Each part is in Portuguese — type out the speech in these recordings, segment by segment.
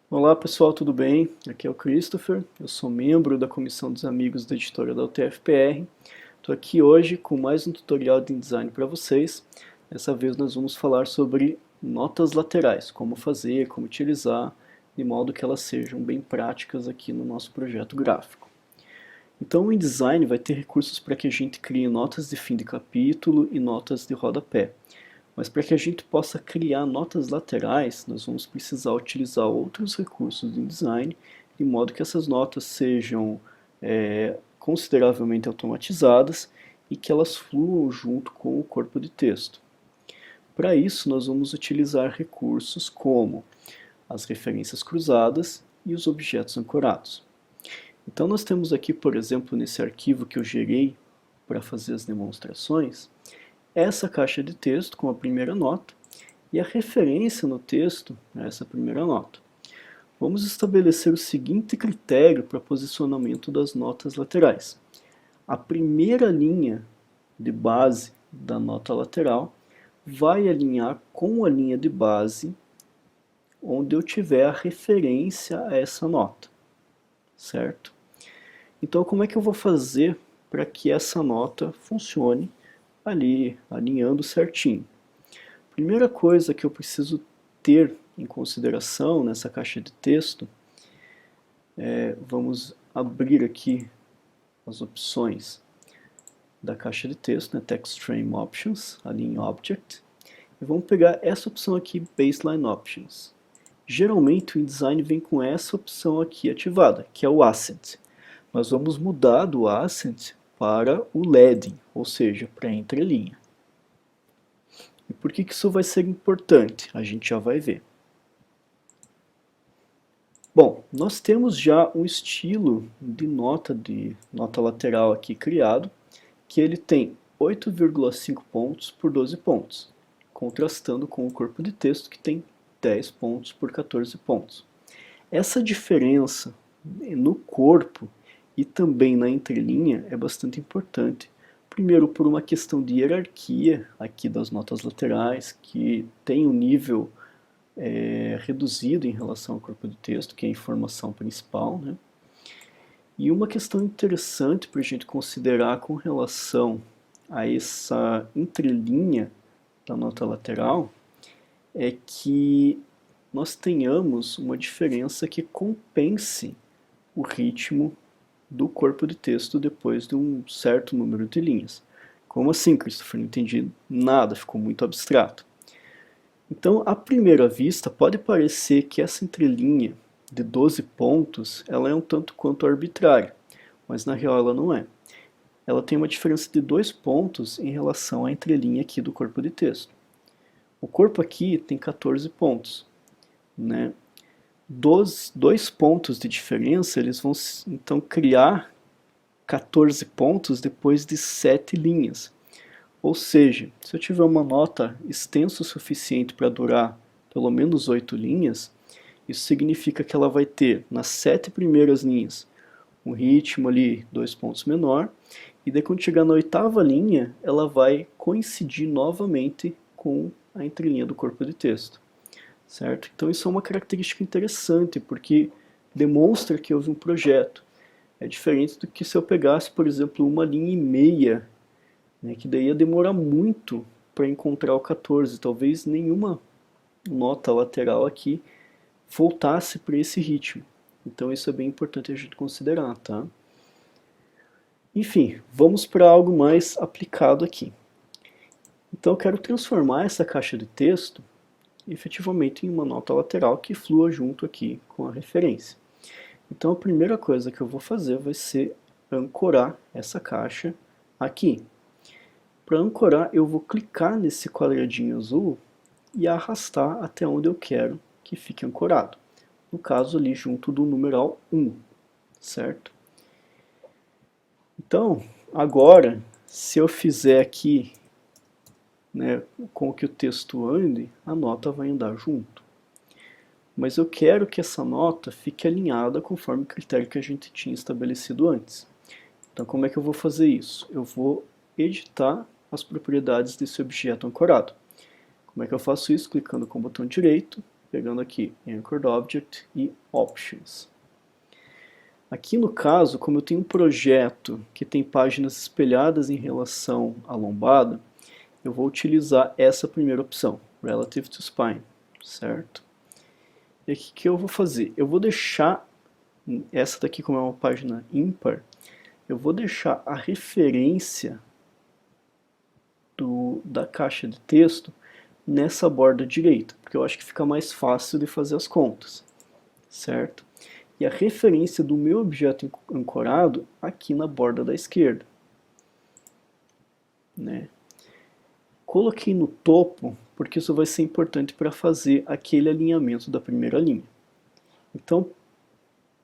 Olá pessoal, tudo bem? Aqui é o Christopher, eu sou membro da Comissão dos Amigos da Editora da UTFPR. Estou aqui hoje com mais um tutorial de InDesign para vocês. Dessa vez nós vamos falar sobre notas laterais, como fazer, como utilizar, de modo que elas sejam bem práticas aqui no nosso projeto gráfico. Então o InDesign vai ter recursos para que a gente crie notas de fim de capítulo e notas de rodapé. Mas para que a gente possa criar notas laterais, nós vamos precisar utilizar outros recursos do InDesign, de modo que essas notas sejam consideravelmente automatizadas e que elas fluam junto com o corpo de texto. Para isso, nós vamos utilizar recursos como as referências cruzadas e os objetos ancorados. Então nós temos aqui, por exemplo, nesse arquivo que eu gerei para fazer as demonstrações, essa caixa de texto com a primeira nota e a referência no texto a essa primeira nota. Vamos estabelecer o seguinte critério para posicionamento das notas laterais. A primeira linha de base da nota lateral vai alinhar com a linha de base onde eu tiver a referência a essa nota, certo? Então, como é que eu vou fazer para que essa nota funcione ali, alinhando certinho? Primeira coisa que eu preciso ter em consideração nessa caixa de texto vamos abrir aqui as opções da caixa de texto, né, Text Frame Options, ali em Object, e vamos pegar essa opção aqui, Baseline Options. Geralmente o InDesign vem com essa opção aqui ativada, que é o Accent. Nós vamos mudar do Accent para o Leading, ou seja, para a entrelinha. E por que isso vai ser importante? A gente já vai ver. Bom, nós temos já um estilo de nota lateral aqui criado, que ele tem 8,5 pontos por 12 pontos, contrastando com o corpo de texto que tem 10 pontos por 14 pontos. Essa diferença no corpo e também na entrelinha é bastante importante. Primeiro, por uma questão de hierarquia aqui das notas laterais, que tem um nível reduzido em relação ao corpo de texto, que é a informação principal, né? E uma questão interessante para a gente considerar com relação a essa entrelinha da nota lateral é que nós tenhamos uma diferença que compense o ritmo do corpo de texto depois de um certo número de linhas. Como assim, Christopher? Não entendi nada, ficou muito abstrato. Então, à primeira vista, pode parecer que essa entrelinha de 12 pontos ela é um tanto quanto arbitrária, mas na real ela não é. Ela tem uma diferença de 2 pontos em relação à entrelinha aqui do corpo de texto. O corpo aqui tem 14 pontos, né? Dos 2 pontos de diferença, eles vão então criar 14 pontos depois de 7 linhas. Ou seja, se eu tiver uma nota extensa o suficiente para durar pelo menos 8 linhas, isso significa que ela vai ter nas 7 primeiras linhas um ritmo ali 2 pontos menor, e daí quando chegar na 8ª linha, ela vai coincidir novamente com a entrelinha do corpo de texto, certo? Então isso é uma característica interessante, porque demonstra que houve um projeto. É diferente do que se eu pegasse, por exemplo, uma linha e meia, né, que daí ia demorar muito para encontrar o 14, talvez nenhuma nota lateral aqui voltasse para esse ritmo. Então isso é bem importante a gente considerar, tá? Enfim, vamos para algo mais aplicado aqui. Então eu quero transformar essa caixa de texto efetivamente em uma nota lateral que flua junto aqui com a referência. Então a primeira coisa que eu vou fazer vai ser ancorar essa caixa aqui. Para ancorar, eu vou clicar nesse quadradinho azul e arrastar até onde eu quero que fique ancorado. No caso ali junto do numeral 1, certo? Então, agora, se eu fizer aqui, né, com que o texto ande, a nota vai andar junto. Mas eu quero que essa nota fique alinhada conforme o critério que a gente tinha estabelecido antes. Então como é que eu vou fazer isso? Eu vou editar as propriedades desse objeto ancorado. Como é que eu faço isso? Clicando com o botão direito, pegando aqui Anchored Object e Options. Aqui no caso, como eu tenho um projeto que tem páginas espelhadas em relação à lombada, eu vou utilizar essa primeira opção, Relative to Spine, certo? E aqui o que eu vou fazer? Eu vou deixar, essa daqui como é uma página ímpar, eu vou deixar a referência da caixa de texto nessa borda direita, porque eu acho que fica mais fácil de fazer as contas, certo? E a referência do meu objeto ancorado aqui na borda da esquerda, né? Coloquei no topo, porque isso vai ser importante para fazer aquele alinhamento da primeira linha. Então,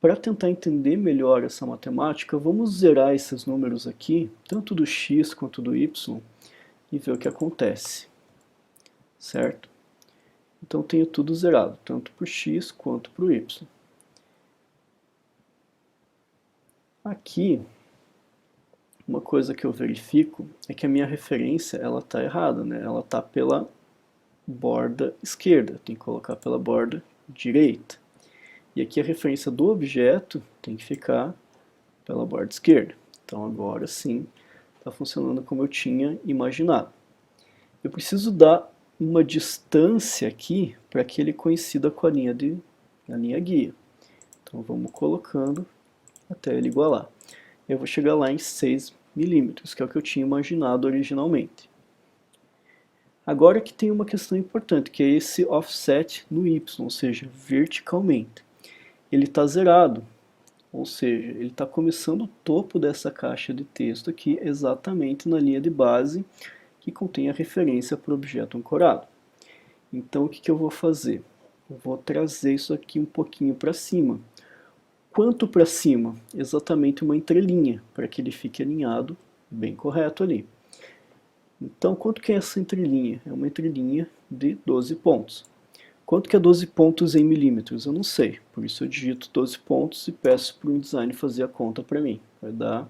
para tentar entender melhor essa matemática, vamos zerar esses números aqui, tanto do x quanto do y, e ver o que acontece, certo? Então tenho tudo zerado, tanto para o x quanto para o y. Aqui, uma coisa que eu verifico é que a minha referência ela está errada, né? Ela está pela borda esquerda, tem que colocar pela borda direita. E aqui a referência do objeto tem que ficar pela borda esquerda. Então agora sim está funcionando como eu tinha imaginado. Eu preciso dar uma distância aqui para que ele coincida com a linha guia. Então vamos colocando até ele igualar. Eu vou chegar lá em 6 milímetros, que é o que eu tinha imaginado originalmente. Agora que tem uma questão importante, que é esse offset no y, ou seja, verticalmente. Ele está zerado, ou seja, ele está começando o topo dessa caixa de texto aqui exatamente na linha de base que contém a referência para o objeto ancorado. Então o que eu vou fazer? Eu vou trazer isso aqui um pouquinho para cima. Quanto para cima? Exatamente uma entrelinha, para que ele fique alinhado bem correto ali. Então, quanto que é essa entrelinha? É uma entrelinha de 12 pontos. Quanto que é 12 pontos em milímetros? Eu não sei, por isso eu digito 12 pontos e peço para o InDesign fazer a conta para mim. Vai dar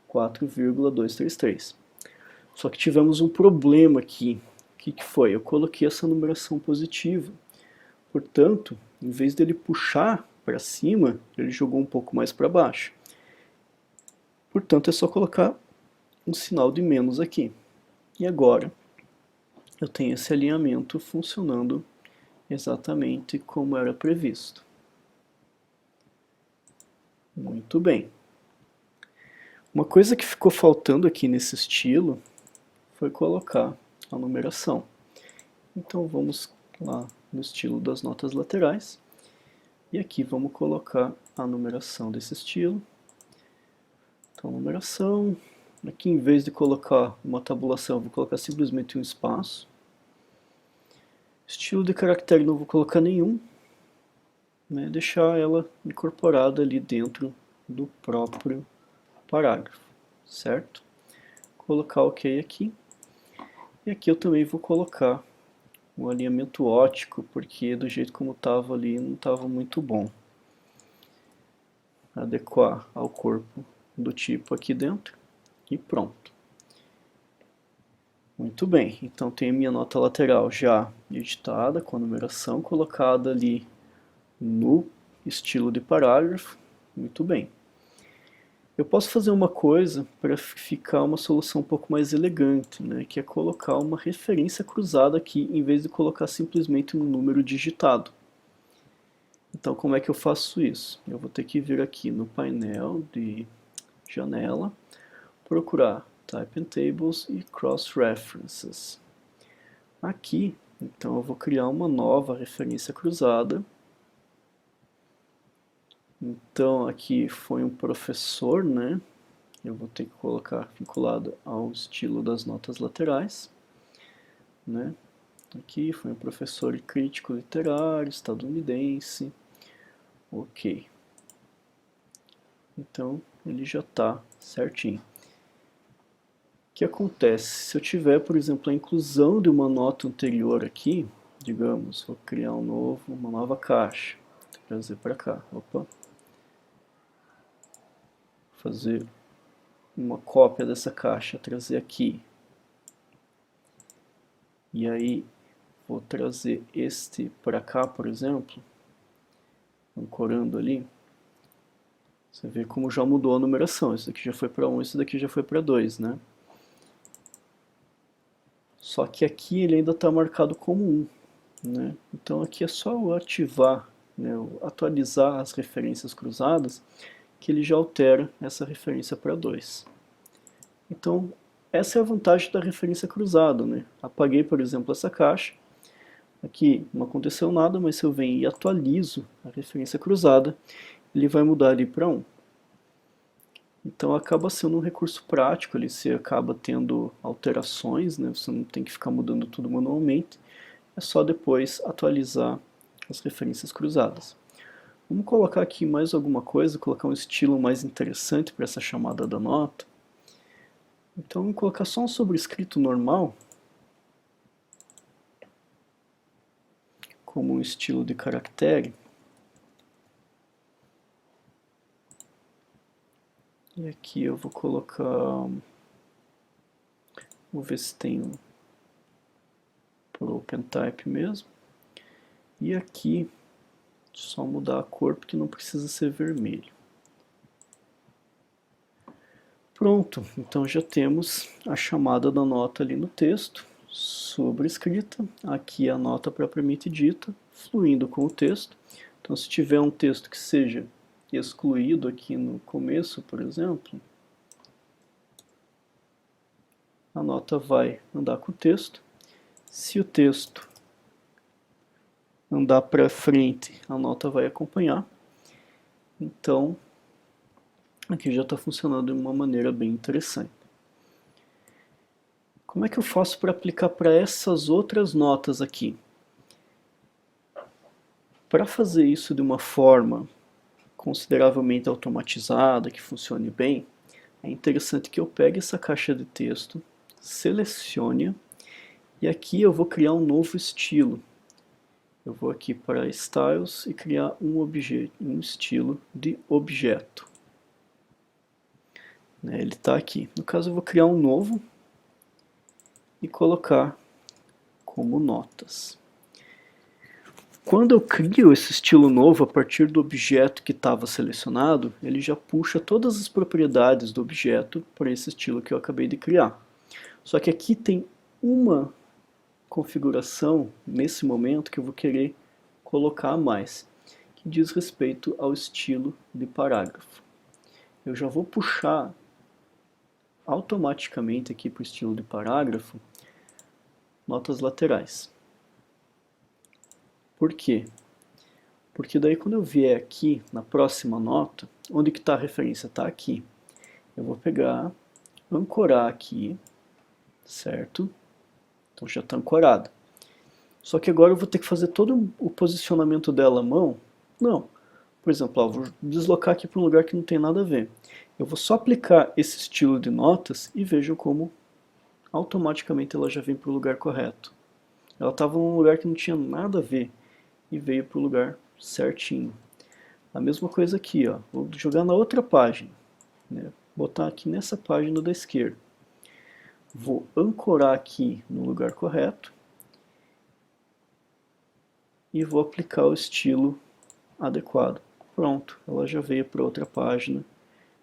4,233. Só que tivemos um problema aqui. O que foi? Eu coloquei essa numeração positiva. Portanto, em vez dele puxar para cima, ele jogou um pouco mais para baixo. Portanto, é só colocar um sinal de menos aqui. E agora, eu tenho esse alinhamento funcionando exatamente como era previsto. Muito bem. Uma coisa que ficou faltando aqui nesse estilo foi colocar a numeração. Então vamos lá no estilo das notas laterais. E aqui vamos colocar a numeração desse estilo. Então, numeração. Aqui, em vez de colocar uma tabulação, eu vou colocar simplesmente um espaço. Estilo de caractere não vou colocar nenhum. Né, deixar ela incorporada ali dentro do próprio parágrafo, certo? Colocar OK aqui. E aqui eu também vou colocar um alinhamento ótico, porque do jeito como estava ali não estava muito bom. Adequar ao corpo do tipo aqui dentro e pronto. Muito bem, então tem a minha nota lateral já editada, com a numeração colocada ali no estilo de parágrafo. Muito bem. Eu posso fazer uma coisa para ficar uma solução um pouco mais elegante, né, que é colocar uma referência cruzada aqui, em vez de colocar simplesmente um número digitado. Então, como é que eu faço isso? Eu vou ter que vir aqui no painel de janela, procurar Type and Tables e Cross References. Aqui, então, eu vou criar uma nova referência cruzada. Então, aqui foi um professor, né? Eu vou ter que colocar vinculado ao estilo das notas laterais, né? Aqui foi um professor e crítico literário estadunidense. Ok. Então, ele já está certinho. O que acontece? Se eu tiver, por exemplo, a inclusão de uma nota anterior aqui, digamos, vou criar uma nova caixa, trazer para cá, opa, fazer uma cópia dessa caixa, trazer aqui. E aí vou trazer este para cá, por exemplo, ancorando ali. Você vê como já mudou a numeração. Isso daqui já foi para 1, isso daqui já foi para 2, né? Só que aqui ele ainda está marcado como 1, né? Então aqui é só eu ativar, né, eu atualizar as referências cruzadas, que ele já altera essa referência para 2. Então, essa é a vantagem da referência cruzada, né? Apaguei, por exemplo, essa caixa. Aqui não aconteceu nada, mas se eu venho e atualizo a referência cruzada, ele vai mudar ali para 1. Então acaba sendo um recurso prático, ali você acaba tendo alterações, né? Você não tem que ficar mudando tudo manualmente, é só depois atualizar as referências cruzadas. Vamos colocar aqui mais alguma coisa, colocar um estilo mais interessante para essa chamada da nota. Então vamos colocar só um sobrescrito normal, como um estilo de caractere. E aqui eu vou colocar, vou ver se tem por OpenType mesmo. E aqui, só mudar a cor porque não precisa ser vermelho. Pronto, então já temos a chamada da nota ali no texto, sobrescrita, aqui a nota propriamente dita, fluindo com o texto. Então se tiver um texto que seja excluído aqui no começo, por exemplo, a nota vai andar com o texto. Se o texto andar para frente, a nota vai acompanhar. Então, aqui já está funcionando de uma maneira bem interessante. Como é que eu faço para aplicar para essas outras notas aqui? Para fazer isso de uma forma consideravelmente automatizada, que funcione bem, é interessante que eu pegue essa caixa de texto, selecione, e aqui eu vou criar um novo estilo. Eu vou aqui para Styles e criar um estilo de objeto. Ele está aqui. No caso, eu vou criar um novo e colocar como notas. Quando eu crio esse estilo novo a partir do objeto que estava selecionado, ele já puxa todas as propriedades do objeto para esse estilo que eu acabei de criar. Só que aqui tem uma configuração, nesse momento, que eu vou querer colocar a mais, que diz respeito ao estilo de parágrafo. Eu já vou puxar automaticamente aqui para o estilo de parágrafo notas laterais. Por quê? Porque daí quando eu vier aqui na próxima nota, onde que está a referência? Está aqui. Eu vou pegar, ancorar aqui, certo? Então já está ancorada. Só que agora eu vou ter que fazer todo o posicionamento dela à mão? Não. Por exemplo, ó, vou deslocar aqui para um lugar que não tem nada a ver. Eu vou só aplicar esse estilo de notas e vejam como automaticamente ela já vem para o lugar correto. Ela estava num lugar que não tinha nada a ver e veio para o lugar certinho. A mesma coisa aqui, ó. Vou jogar na outra página, né? Botar aqui nessa página da esquerda. Vou ancorar aqui no lugar correto e vou aplicar o estilo adequado. Pronto, ela já veio para outra página,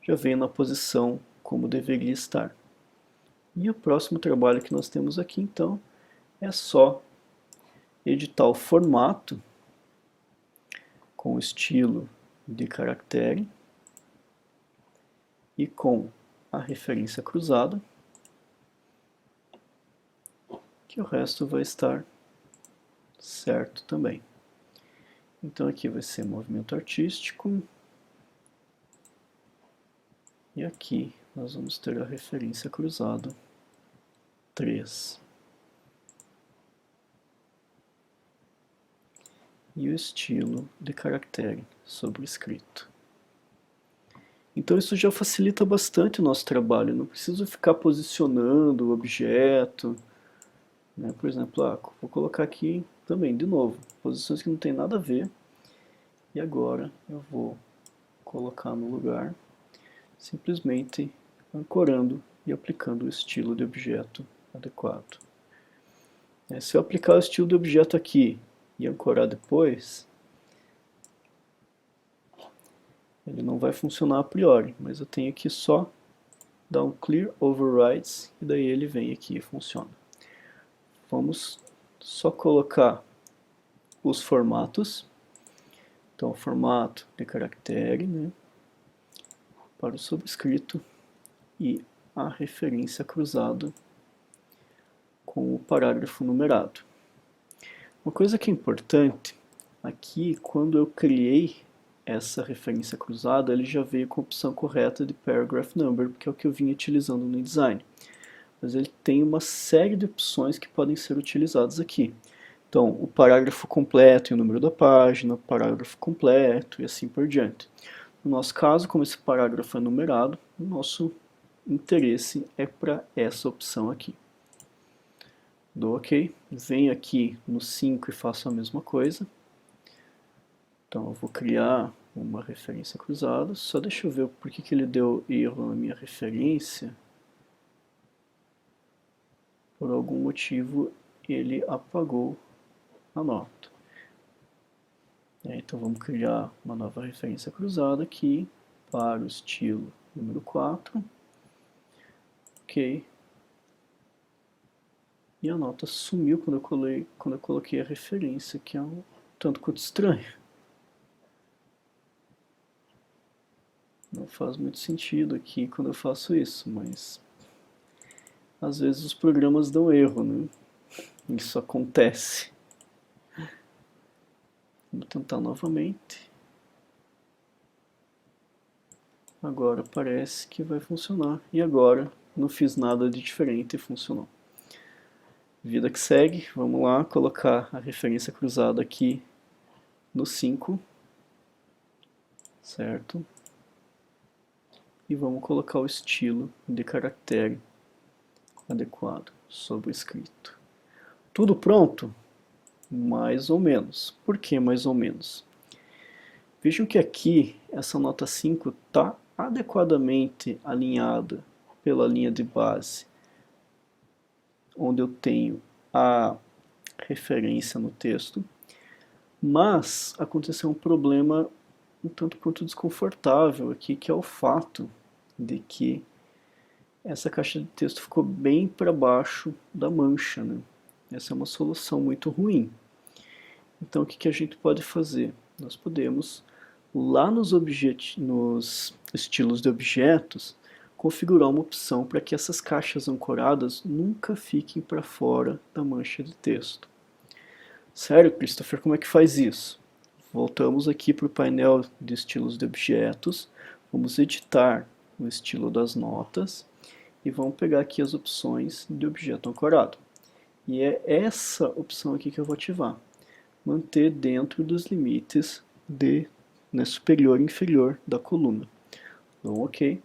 já veio na posição como deveria estar. E o próximo trabalho que nós temos aqui, então, é só editar o formato com o estilo de caractere e com a referência cruzada, que o resto vai estar certo também. Então aqui vai ser movimento artístico, e aqui nós vamos ter a referência cruzada 3. E o estilo de caractere sobrescrito. Então isso já facilita bastante o nosso trabalho, não preciso ficar posicionando o objeto, né? Por exemplo, vou colocar aqui também, de novo, posições que não tem nada a ver, e agora eu vou colocar no lugar, simplesmente ancorando e aplicando o estilo de objeto adequado. Se eu aplicar o estilo de objeto aqui e ancorar depois, ele não vai funcionar a priori, mas eu tenho que só dar um clear overrides e daí ele vem aqui e funciona. Vamos só colocar os formatos. Então, formato de caractere, né, para o subscrito e a referência cruzada com o parágrafo numerado. Uma coisa que é importante, aqui quando eu criei essa referência cruzada, ele já veio com a opção correta de paragraph number, que é o que eu vim utilizando no InDesign. Mas ele tem uma série de opções que podem ser utilizadas aqui. Então, o parágrafo completo e o número da página, o parágrafo completo e assim por diante. No nosso caso, como esse parágrafo é numerado, o nosso interesse é para essa opção aqui. Dou OK, venho aqui no 5 e faço a mesma coisa. Então eu vou criar uma referência cruzada, só deixa eu ver por que ele deu erro na minha referência. Por algum motivo ele apagou a nota. Então vamos criar uma nova referência cruzada aqui para o estilo número 4. OK. E a nota sumiu quando eu coloquei a referência, que é um tanto quanto estranho. Não faz muito sentido aqui quando eu faço isso, mas às vezes os programas dão erro, né? Isso acontece. Vou tentar novamente. Agora parece que vai funcionar. E agora não fiz nada de diferente e funcionou. Vida que segue, vamos lá colocar a referência cruzada aqui no 5, certo? E vamos colocar o estilo de caractere adequado sobre o escrito. Tudo pronto? Mais ou menos. Por que mais ou menos? Vejam que aqui essa nota 5 está adequadamente alinhada pela linha de base, onde eu tenho a referência no texto, mas aconteceu um problema um tanto quanto desconfortável aqui, que é o fato de que essa caixa de texto ficou bem para baixo da mancha, né? Essa é uma solução muito ruim. Então o que a gente pode fazer? Nós podemos, lá nos estilos de objetos, configurar uma opção para que essas caixas ancoradas nunca fiquem para fora da mancha de texto. Sério, Christopher, como é que faz isso? Voltamos aqui para o painel de estilos de objetos, vamos editar o estilo das notas e vamos pegar aqui as opções de objeto ancorado. E é essa opção aqui que eu vou ativar. Manter dentro dos limites superior e inferior da coluna. Dou OK.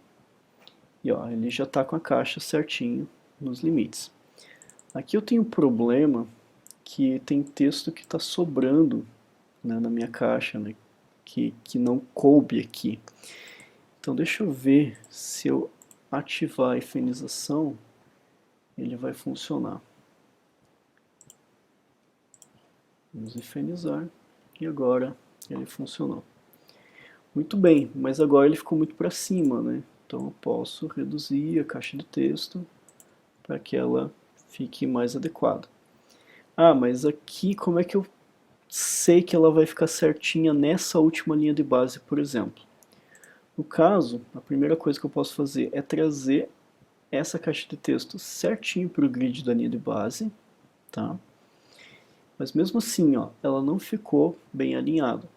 E ó, ele já está com a caixa certinho nos limites. Aqui eu tenho um problema que tem texto que está sobrando, né, na minha caixa, né, que não coube aqui. Então deixa eu ver se eu ativar a efenização, ele vai funcionar. Vamos efenizar e agora ele funcionou. Muito bem, mas agora ele ficou muito para cima, né? Então eu posso reduzir a caixa de texto para que ela fique mais adequada. Ah, mas aqui como é que eu sei que ela vai ficar certinha nessa última linha de base, por exemplo? No caso, a primeira coisa que eu posso fazer é trazer essa caixa de texto certinho para o grid da linha de base, tá? Mas mesmo assim, ó, ela não ficou bem alinhada.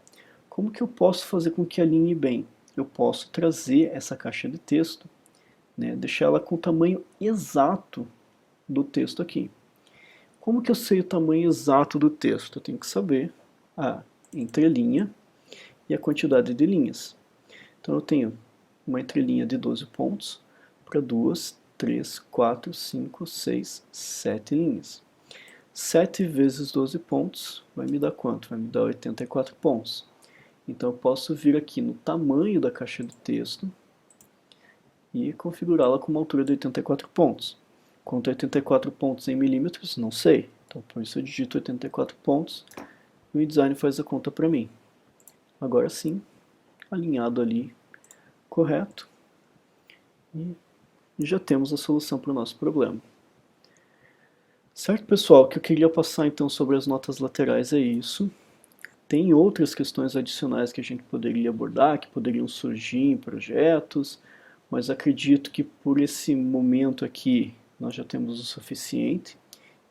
Como que eu posso fazer com que alinhe bem? Eu posso trazer essa caixa de texto, né, deixar ela com o tamanho exato do texto aqui. Como que eu sei o tamanho exato do texto? Eu tenho que saber a entrelinha e a quantidade de linhas. Então eu tenho uma entrelinha de 12 pontos para 2, 3, 4, 5, 6, 7 linhas. 7 vezes 12 pontos vai me dar quanto? Vai me dar 84 pontos. Então eu posso vir aqui no tamanho da caixa de texto e configurá-la com uma altura de 84 pontos. Quanto a 84 pontos em milímetros, não sei. Então, por isso eu digito 84 pontos e o InDesign faz a conta para mim. Agora sim, alinhado ali, correto. E já temos a solução para o nosso problema. Certo, pessoal? O que eu queria passar então sobre as notas laterais é isso. Tem outras questões adicionais que a gente poderia abordar, que poderiam surgir em projetos, mas acredito que por esse momento aqui nós já temos o suficiente.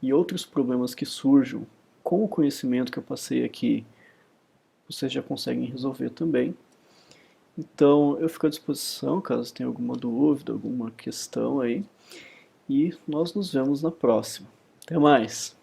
E outros problemas que surjam com o conhecimento que eu passei aqui, vocês já conseguem resolver também. Então eu fico à disposição caso tenha alguma dúvida, alguma questão aí. E nós nos vemos na próxima. Até mais!